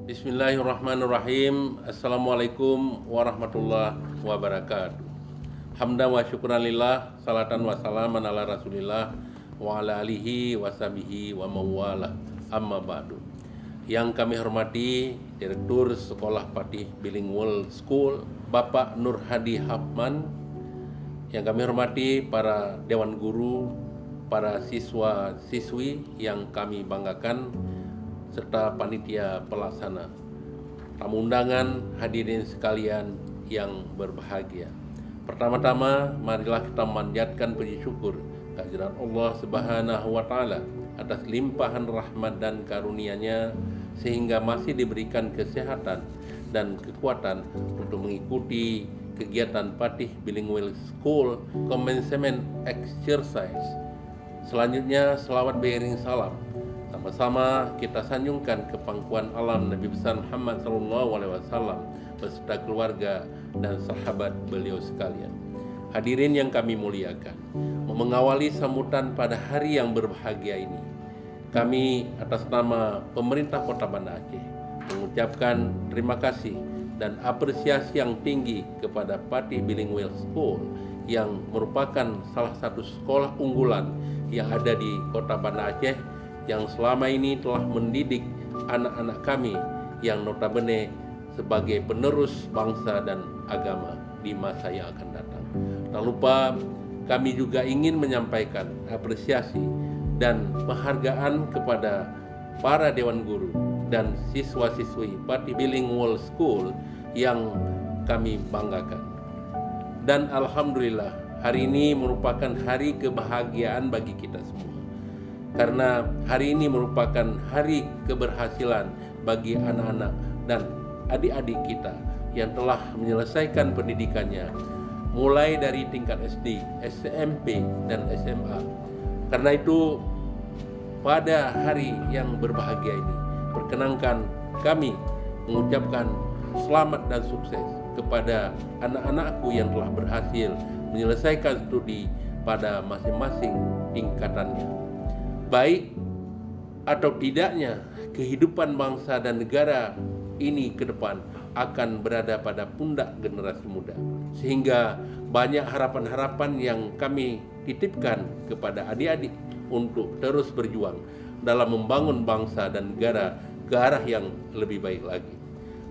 Bismillahirrahmanirrahim. Assalamualaikum warahmatullahi wabarakatuh. Hamdan wa syukran lillah, salatan wa salaman ala rasulillah wa ala alihi wa sahbihi wa mawala, amma ba'du. Yang kami hormati Direktur Sekolah Patih Bilingual School Bapak Nur Hadi Hapman, yang kami hormati para Dewan Guru, para siswa-siswi yang kami banggakan, serta panitia pelaksana, tamu undangan, hadirin sekalian yang berbahagia. Pertama-tama, marilah kita manjatkan puji syukur kehadirat Allah Subhanahu wa Ta'ala atas limpahan rahmat dan karunia-Nya, sehingga masih diberikan kesehatan dan kekuatan untuk mengikuti kegiatan Patih Bilingual School Commencement Exercise. Selanjutnya, selawat beriring salam sama-sama kita sanjungkan ke pangkuan alam Nabi besar Muhammad SAW beserta keluarga dan sahabat beliau sekalian. Hadirin yang kami muliakan, mengawali sambutan pada hari yang berbahagia ini, kami atas nama pemerintah Kota Banda Aceh mengucapkan terima kasih dan apresiasi yang tinggi kepada Patih Bilingual School yang merupakan salah satu sekolah unggulan yang ada di Kota Banda Aceh, yang selama ini telah mendidik anak-anak kami yang notabene sebagai penerus bangsa dan agama di masa yang akan datang. Tak lupa, kami juga ingin menyampaikan apresiasi dan penghargaan kepada para Dewan Guru dan siswa-siswi Patih Bilingual School yang kami banggakan. Dan Alhamdulillah, hari ini merupakan hari kebahagiaan bagi kita semua, karena hari ini merupakan hari keberhasilan bagi anak-anak dan adik-adik kita yang telah menyelesaikan pendidikannya mulai dari tingkat SD, SMP, dan SMA. Karena itu, pada hari yang berbahagia ini, perkenankan kami mengucapkan selamat dan sukses kepada anak-anakku yang telah berhasil menyelesaikan studi pada masing-masing tingkatannya. Baik atau tidaknya, kehidupan bangsa dan negara ini ke depan akan berada pada pundak generasi muda, sehingga banyak harapan-harapan yang kami titipkan kepada adik-adik untuk terus berjuang dalam membangun bangsa dan negara ke arah yang lebih baik lagi.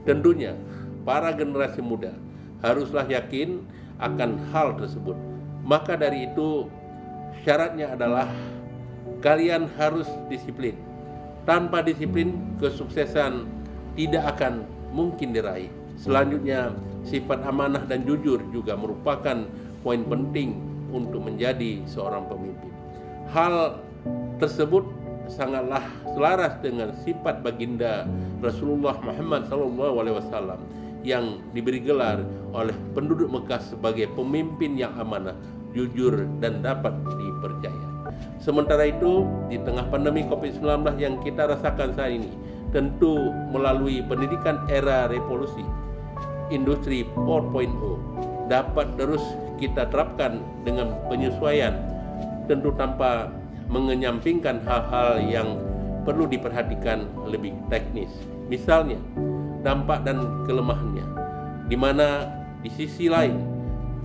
Tentunya para generasi muda haruslah yakin akan hal tersebut. Maka dari itu, syaratnya adalah kalian harus disiplin. Tanpa disiplin, kesuksesan tidak akan mungkin diraih. Selanjutnya, sifat amanah dan jujur juga merupakan poin penting untuk menjadi seorang pemimpin. Hal tersebut sangatlah selaras dengan sifat baginda Rasulullah Muhammad SAW yang diberi gelar oleh penduduk Mekah sebagai pemimpin yang amanah, jujur, dan dapat dipercaya. Sementara itu, di tengah pandemi COVID-19 yang kita rasakan saat ini, tentu melalui pendidikan era revolusi industri 4.0 dapat terus kita terapkan dengan penyesuaian, tentu tanpa mengenyampingkan hal-hal yang perlu diperhatikan lebih teknis. Misalnya, dampak dan kelemahannya, di mana di sisi lain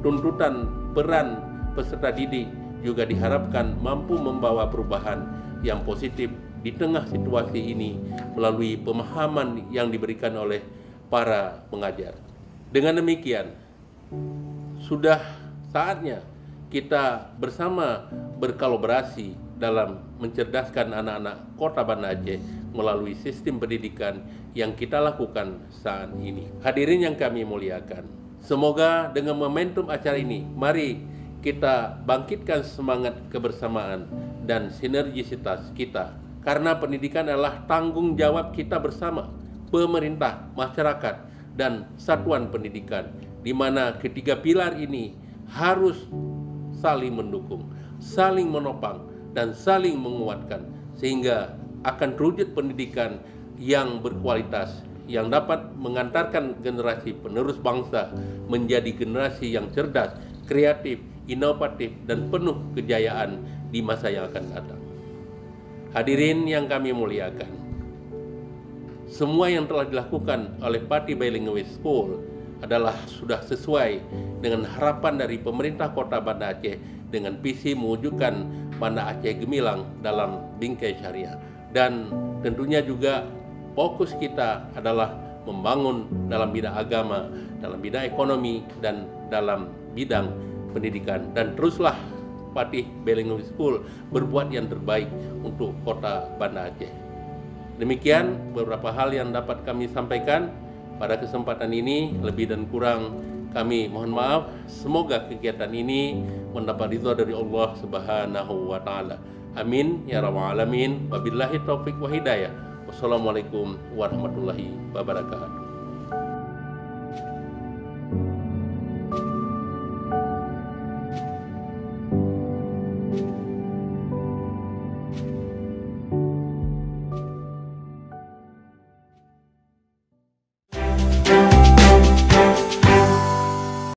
tuntutan peran peserta didik juga diharapkan mampu membawa perubahan yang positif di tengah situasi ini melalui pemahaman yang diberikan oleh para pengajar. Dengan demikian, sudah saatnya kita bersama berkolaborasi dalam mencerdaskan anak-anak Kota Banda Aceh melalui sistem pendidikan yang kita lakukan saat ini. Hadirin yang kami muliakan, semoga dengan momentum acara ini, mari kita bangkitkan semangat kebersamaan dan sinergisitas kita, karena pendidikan adalah tanggung jawab kita bersama, pemerintah, masyarakat, dan satuan pendidikan, di mana ketiga pilar ini harus saling mendukung, saling menopang, dan saling menguatkan, sehingga akan terwujud pendidikan yang berkualitas, yang dapat mengantarkan generasi penerus bangsa menjadi generasi yang cerdas, kreatif, inovatif, dan penuh kejayaan di masa yang akan datang. Hadirin yang kami muliakan, semua yang telah dilakukan oleh Pati Bilingual School adalah sudah sesuai dengan harapan dari pemerintah Kota Banda Aceh dengan visi mewujudkan Banda Aceh gemilang dalam bingkai syariah. Dan tentunya juga fokus kita adalah membangun dalam bidang agama, dalam bidang ekonomi, dan dalam bidang pendidikan. Dan teruslah Pati Bilingual School berbuat yang terbaik untuk Kota Banda Aceh. Demikian beberapa hal yang dapat kami sampaikan pada kesempatan ini. Lebih dan kurang kami mohon maaf. Semoga kegiatan ini mendapat ridha dari Allah Subhanahu wa taala. Amin ya rabbal alamin. Wabillahi taufik wa hidayah. Wassalamualaikum warahmatullahi wabarakatuh.